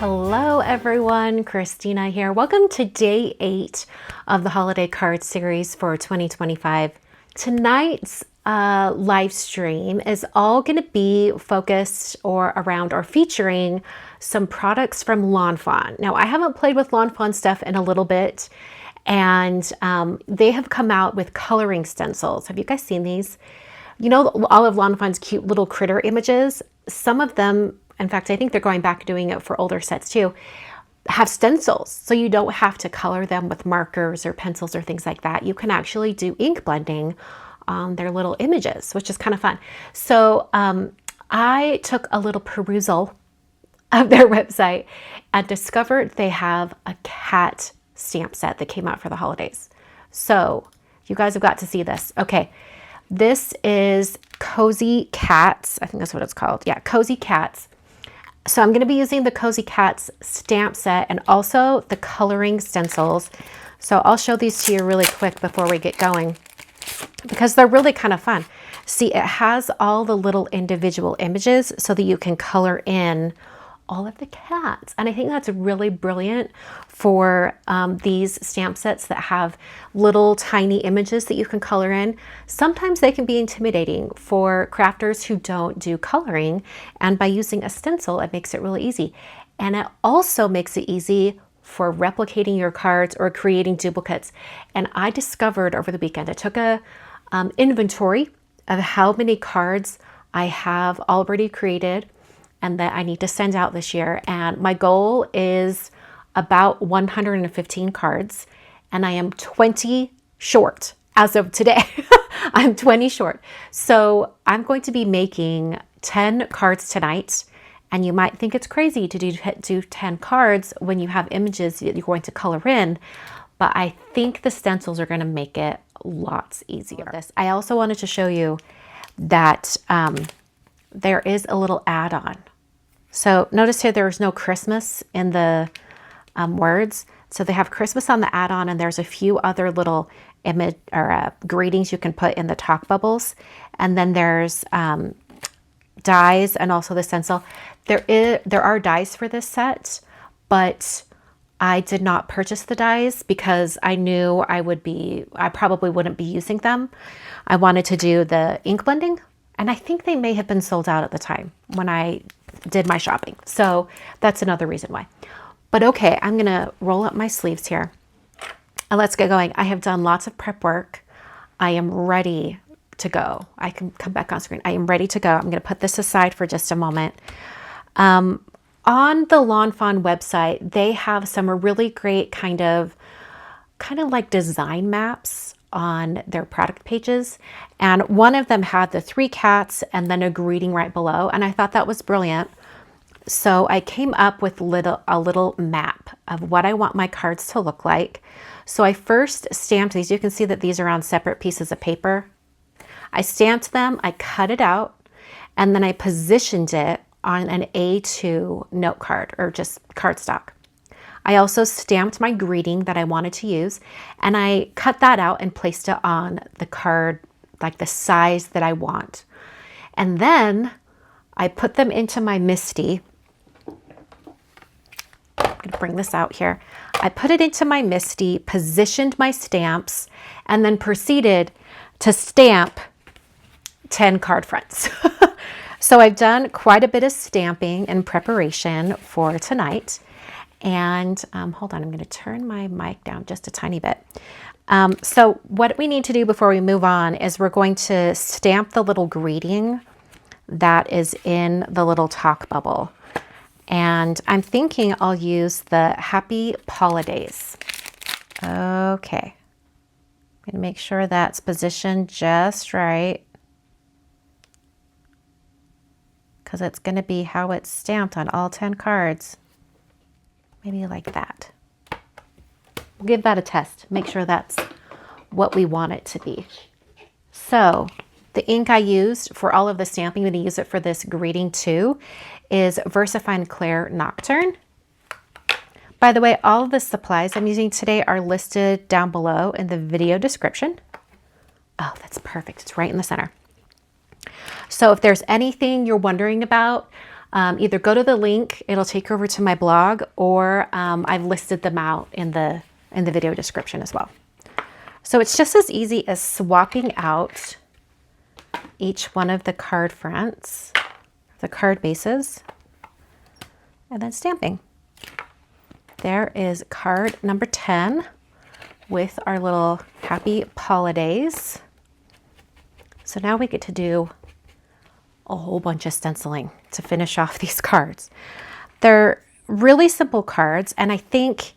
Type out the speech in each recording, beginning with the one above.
Hello everyone, Christina here. Welcome to day 8 of the holiday card series for 2025. Tonight's live stream is all going to be focused around or featuring some products from Lawn Fawn. Now, I haven't played with Lawn Fawn stuff in a little bit, and they have come out with coloring stencils. Have you guys seen these? You know, all of Lawn Fawn's cute little critter images, some of them, in fact, I think they're going back and doing it for older sets too, have stencils. So you don't have to color them with markers or pencils or things like that. You can actually do ink blending on their little images, which is kind of fun. So I took a little perusal of their website and discovered they have a cat stamp set that came out for the holidays. So you guys have got to see this. Okay. This is Cozy Cats. I think that's what it's called. Yeah, Cozy Cats. So I'm going to be using the Cozy Cats stamp set and also the coloring stencils. So I'll show these to you really quick before we get going because they're really kind of fun. See, it has all the little individual images so that you can color in all of the cats. And I think that's really brilliant for these stamp sets that have little tiny images that you can color in. Sometimes they can be intimidating for crafters who don't do coloring, and by using a stencil, it makes it really easy. And it also makes it easy for replicating your cards or creating duplicates. And I discovered over the weekend, I took a inventory of how many cards I have already created and that I need to send out this year. And my goal is about 115 cards, and I am 20 short as of today. I'm 20 short. So I'm going to be making 10 cards tonight. And you might think it's crazy to do 10 cards when you have images that you're going to color in, but I think the stencils are going to make it lots easier. I also wanted to show you that there is a little add-on. So notice here there's no Christmas in the words. So they have Christmas on the add-on, and there's a few other little image or greetings you can put in the talk bubbles. And then there's dies and also the stencil. There are dies for this set, but I did not purchase the dies because I knew I probably wouldn't be using them. I wanted to do the ink blending, and I think they may have been sold out at the time when I did my shopping. So that's another reason why. But okay, I'm gonna roll up my sleeves here and let's get going. I have done lots of prep work. I am ready to go. I can come back on screen. I am ready to go. I'm gonna put this aside for just a moment. On the Lawn Fawn website, they have some really great kind of like design maps on their product pages. And one of them had the 3 cats and then a greeting right below. And I thought that was brilliant. So I came up with a little map of what I want my cards to look like. So I first stamped these. You can see that these are on separate pieces of paper. I stamped them, I cut it out, and then I positioned it on an A2 note card or just cardstock. I also stamped my greeting that I wanted to use, and I cut that out and placed it on the card like the size that I want. And then I put them into my MISTI. I'm going to bring this out here. I put it into my MISTI, positioned my stamps, and then proceeded to stamp 10 card fronts. So I've done quite a bit of stamping in preparation for tonight. And hold on, I'm going to turn my mic down just a tiny bit. So what we need to do before we move on is we're going to stamp the little greeting that is in the little talk bubble. And I'm thinking I'll use the Happy Holidays. Okay. I'm going to make sure that's positioned just right, because it's going to be how it's stamped on all 10 cards. Maybe like that. We'll give that a test. Make sure that's what we want it to be. So the ink I used for all of the stamping, I'm going to use it for this greeting too, is Versafine Clair Nocturne. By the way, all of the supplies I'm using today are listed down below in the video description. Oh, that's perfect. It's right in the center. So if there's anything you're wondering about, either go to the link, it'll take you over to my blog, or I've listed them out in the video description as well. So it's just as easy as swapping out each one of the card fronts, the card bases, and then stamping. There is card number 10 with our little happy holidays. So now we get to do a whole bunch of stenciling to finish off these cards. They're really simple cards, and I think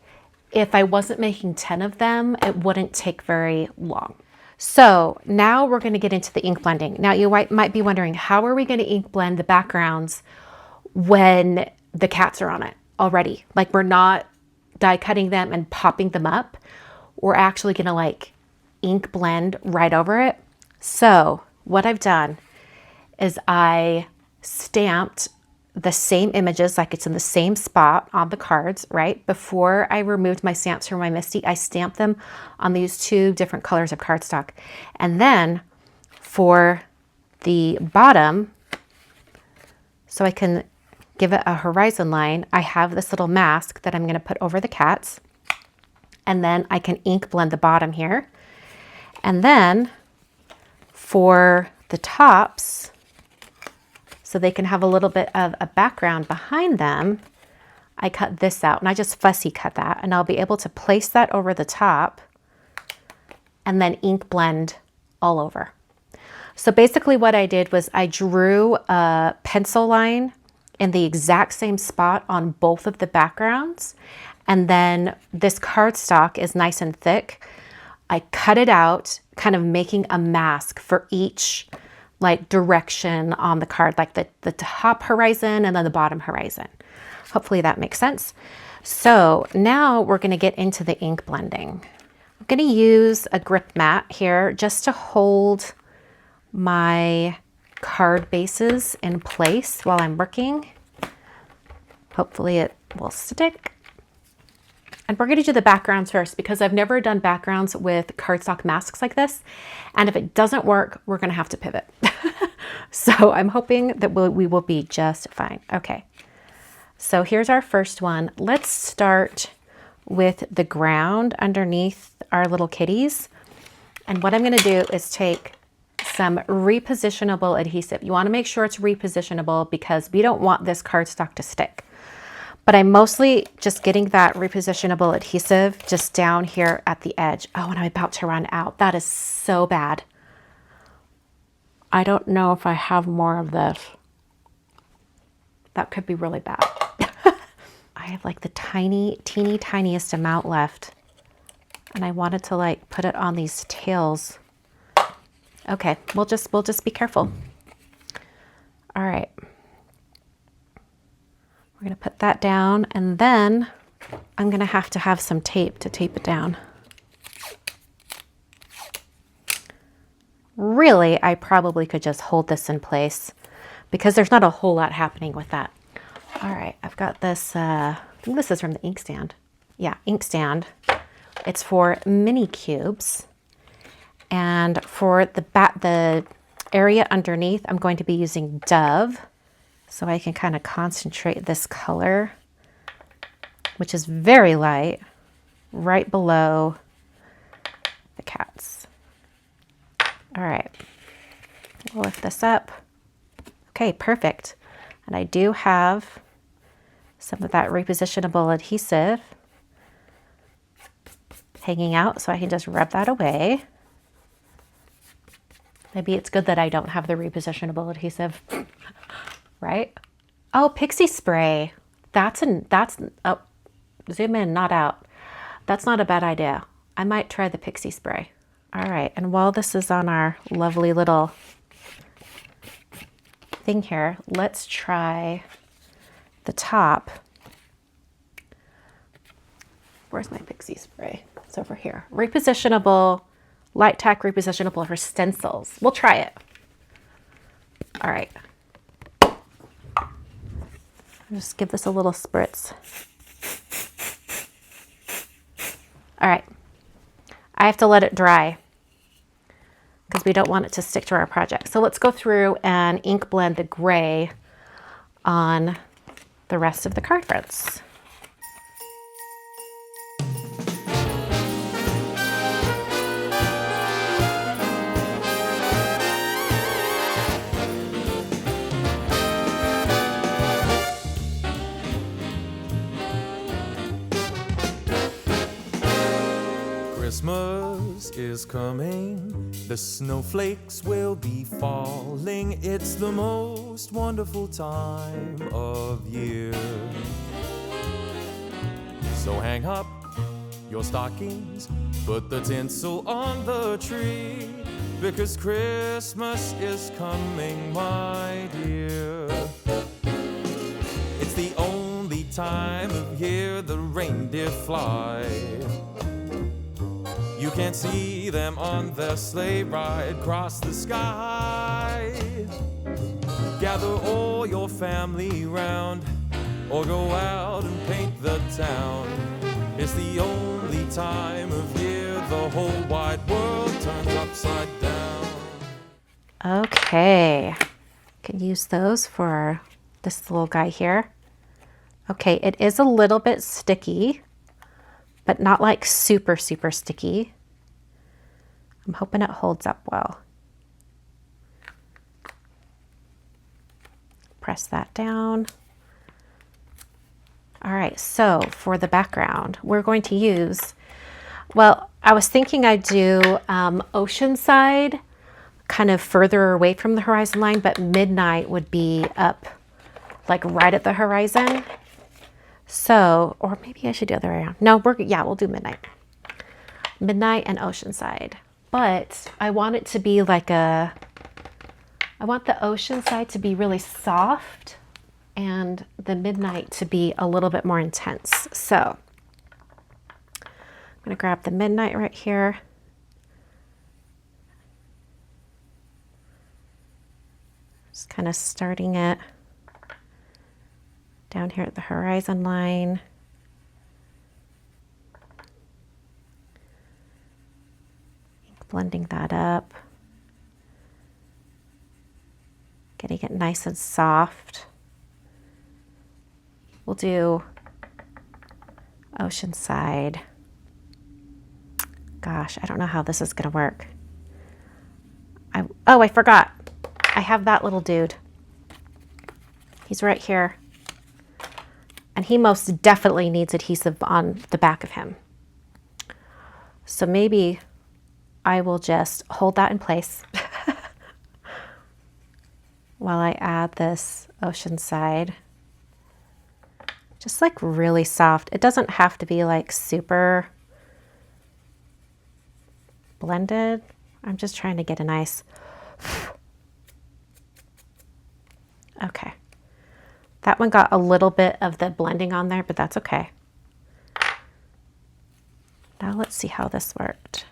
if I wasn't making 10 of them, it wouldn't take very long. So now we're going to get into the ink blending. Now you might be wondering, how are we going to ink blend the backgrounds when the cats are on it already? Like, we're not die cutting them and popping them up. We're actually going to like ink blend right over it. So what I've done is I stamped the same images, like it's in the same spot on the cards, right? Before I removed my stamps from my MISTI, I stamped them on these two different colors of cardstock. And then for the bottom, so I can give it a horizon line, I have this little mask that I'm going to put over the cats. And then I can ink blend the bottom here. And then for the tops, so they can have a little bit of a background behind them, I cut this out, and I just fussy cut that, and I'll be able to place that over the top and then ink blend all over. So basically what I did was I drew a pencil line in the exact same spot on both of the backgrounds. And then this cardstock is nice and thick. I cut it out, kind of making a mask for each like direction on the card, like the top horizon and then the bottom horizon. Hopefully that makes sense. So now we're going to get into the ink blending. I'm going to use a grip mat here just to hold my card bases in place while I'm working. Hopefully it will stick. And we're going to do the backgrounds first because I've never done backgrounds with cardstock masks like this. And if it doesn't work, we're going to have to pivot. So I'm hoping that we will be just fine. Okay. So here's our first one. Let's start with the ground underneath our little kitties. And what I'm going to do is take some repositionable adhesive. You want to make sure it's repositionable because we don't want this cardstock to stick. But I'm mostly just getting that repositionable adhesive just down here at the edge. Oh, and I'm about to run out. That is so bad. I don't know if I have more of this. That could be really bad. I have like the teeny tiniest amount left. And I wanted to like put it on these tails. Okay, we'll just be careful. All right. We're going to put that down, and then I'm going to have some tape to tape it down. Really, I probably could just hold this in place because there's not a whole lot happening with that. All right, I've got this, I think this is from the inkstand. Yeah, inkstand. It's for mini cubes. And for the area underneath, I'm going to be using Dove. So I can kind of concentrate this color, which is very light, right below the cats. All right, we'll lift this up. Okay, perfect. And I do have some of that repositionable adhesive hanging out, so I can just rub that away. Maybe it's good that I don't have the repositionable adhesive. Right? Oh, pixie spray. That's oh, zoom in, not out. That's not a bad idea. I might try the pixie spray. All right, and while this is on our lovely little thing here, let's try the top. Where's my pixie spray? It's over here. Repositionable, light tack repositionable for stencils. We'll try it. All right. Just give this a little spritz. All right, I have to let it dry because we don't want it to stick to our project. So let's go through and ink blend the gray on the rest of the card fronts. Christmas is coming, the snowflakes will be falling. It's the most wonderful time of year. So hang up your stockings, put the tinsel on the tree, because Christmas is coming, my dear. It's the only time of year the reindeer fly. You can see them on their sleigh ride across the sky. Gather all your family round, or go out and paint the town. It's the only time of year the whole wide world turns upside down. Okay, can use those for this little guy here. Okay, it is a little bit sticky, but not like super, super sticky. I'm hoping it holds up well. Press that down. All right, so for the background, we're going to use, well, I was thinking I'd do Oceanside, kind of further away from the horizon line, but Midnight would be up like right at the horizon. So, or maybe I should do the other way around. No, we'll do Midnight. Midnight and Oceanside. But I want it to be like I want the Oceanside to be really soft and the Midnight to be a little bit more intense. So I'm gonna grab the Midnight right here. Just kind of starting it down here at the horizon line. Blending that up. Getting it nice and soft. We'll do Oceanside. Gosh, I don't know how this is gonna work. I forgot. I have that little dude. He's right here. And he most definitely needs adhesive on the back of him. So maybe I will just hold that in place while I add this Oceanside. Just like really soft. It doesn't have to be like super blended. I'm just trying to get a nice, okay. That one got a little bit of the blending on there, but that's okay. Now let's see how this worked.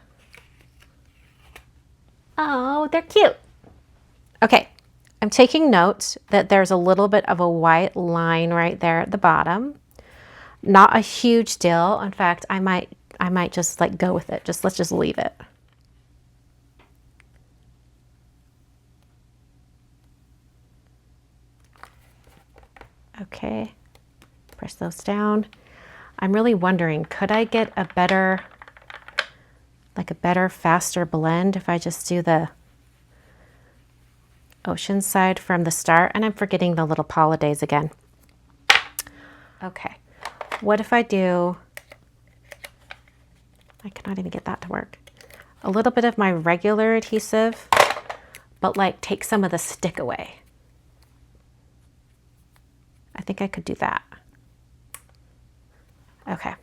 Oh, they're cute. Okay, I'm taking note that there's a little bit of a white line right there at the bottom. Not a huge deal. In fact, I might just like go with it. Let's just leave it. Okay, press those down. I'm really wondering, could I get a better, faster blend if I just do the Oceanside from the start? And I'm forgetting the little holidays again. Okay, what if I do, I cannot even get that to work. A little bit of my regular adhesive, but like take some of the stick away. I think I could do that. Okay.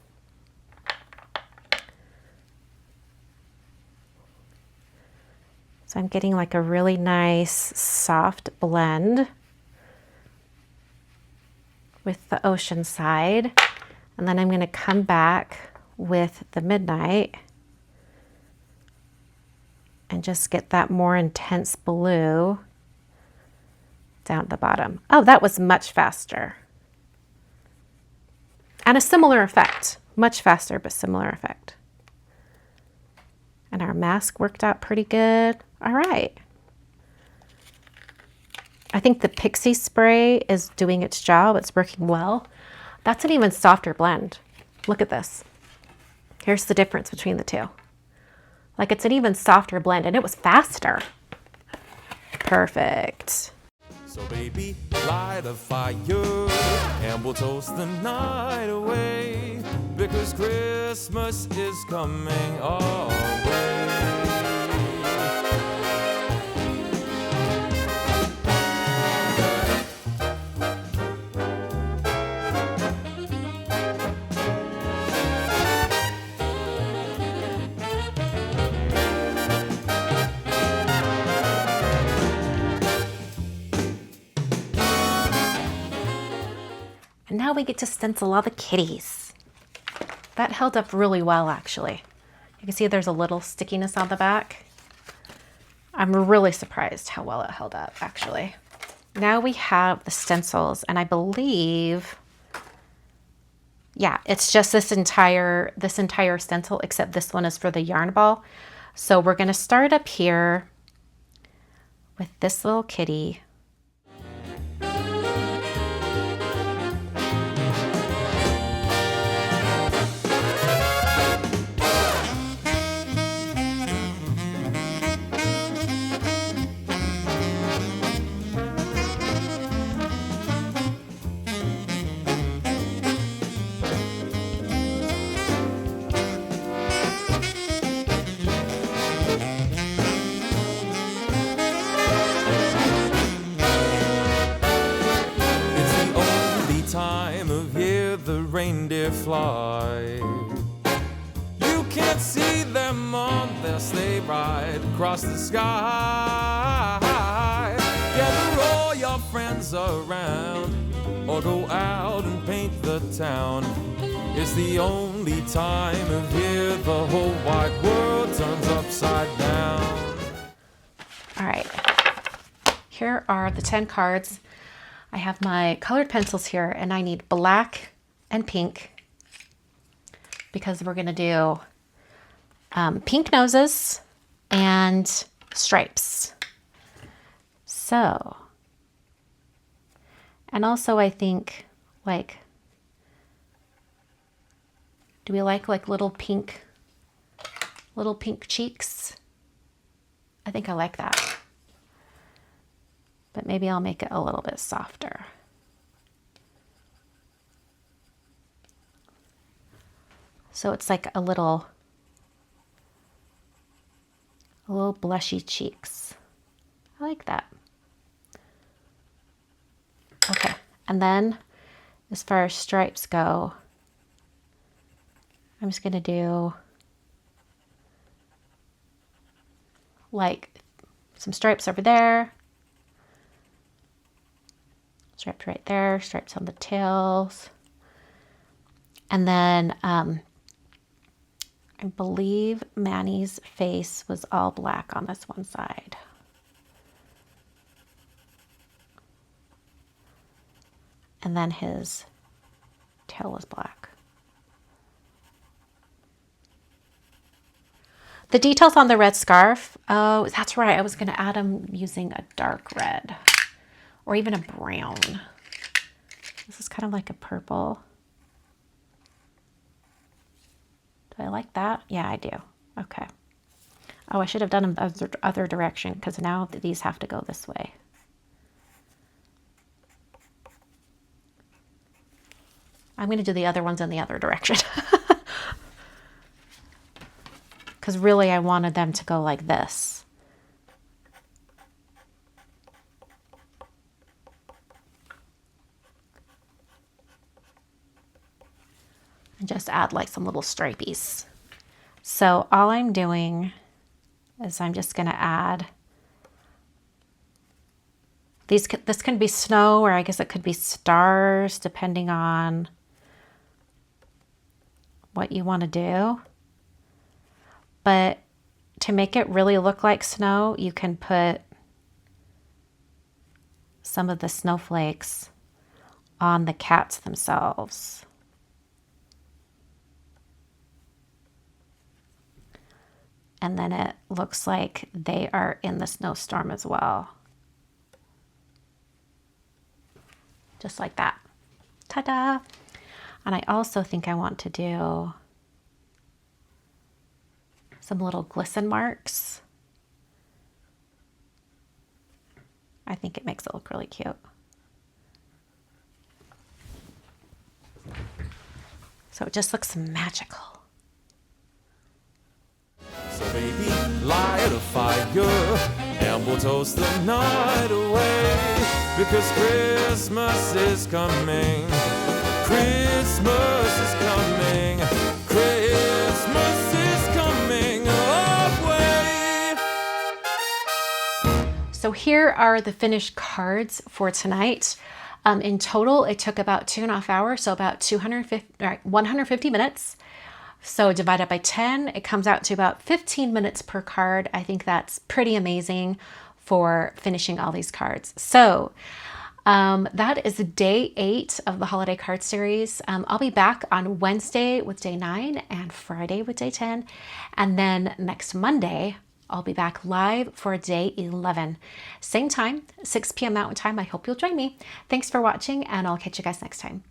So I'm getting like a really nice soft blend with the Oceanside. And then I'm going to come back with the Midnight and just get that more intense blue down at the bottom. Oh, that was much faster. And a similar effect. Much faster, but similar effect. And our mask worked out pretty good. All right. I think the Pixie spray is doing its job. It's working well. That's an even softer blend. Look at this. Here's the difference between the two. Like, it's an even softer blend, and it was faster. Perfect. So baby, light a fire and we'll toast the night away, because Christmas is coming our way. And now we get to stencil all the kitties. That held up really well, actually. You can see there's a little stickiness on the back. I'm really surprised how well it held up, actually. Now we have the stencils, and I believe, yeah, it's just this entire stencil, except this one is for the yarn ball. So we're gonna start up here with this little kitty. Reindeer fly. You can't see them on their sleigh ride across the sky. Gather all your friends around, or go out and paint the town. It's the only time of year the whole wide world turns upside down. All right, here are the 10 cards. I have my colored pencils here, and I need black and pink, because we're gonna do pink noses and stripes. So, and also I think, like, do we like little pink cheeks? I think I like that. But maybe I'll make it a little bit softer. So it's like a little blushy cheeks. I like that. Okay, and then as far as stripes go, I'm just gonna do like some stripes over there, stripes right there, stripes on the tails, and then I believe Manny's face was all black on this one side. And then his tail was black. The details on the red scarf, oh, that's right. I was gonna add them using a dark red or even a brown. This is kind of like a purple. I like that. Yeah, I do. Okay. Oh, I should have done them the other direction, because now these have to go this way. I'm going to do the other ones in the other direction. Because really I wanted them to go like this. And just add like some little stripies. So all I'm doing is I'm just gonna add these. This can be snow, or I guess it could be stars, depending on what you want to do. But to make it really look like snow, you can put some of the snowflakes on the cats themselves. And then it looks like they are in the snowstorm as well. just like that. Ta-da! And I also think I want to do some little glisten marks. I think it makes it look really cute. So it just looks magical. So baby, light a fire and we'll toast the night away, because Christmas is coming. Christmas is coming. Christmas is coming our way. So here are the finished cards for tonight. In total, it took about 2.5 hours, so about 150 minutes. So divided by 10, it comes out to about 15 minutes per card. I think that's pretty amazing for finishing all these cards. So that is day 8 of the holiday card series. I'll be back on Wednesday with day 9 and Friday with day 10. And then next Monday, I'll be back live for day 11. Same time, 6 p.m. Mountain Time. I hope you'll join me. Thanks for watching, and I'll catch you guys next time.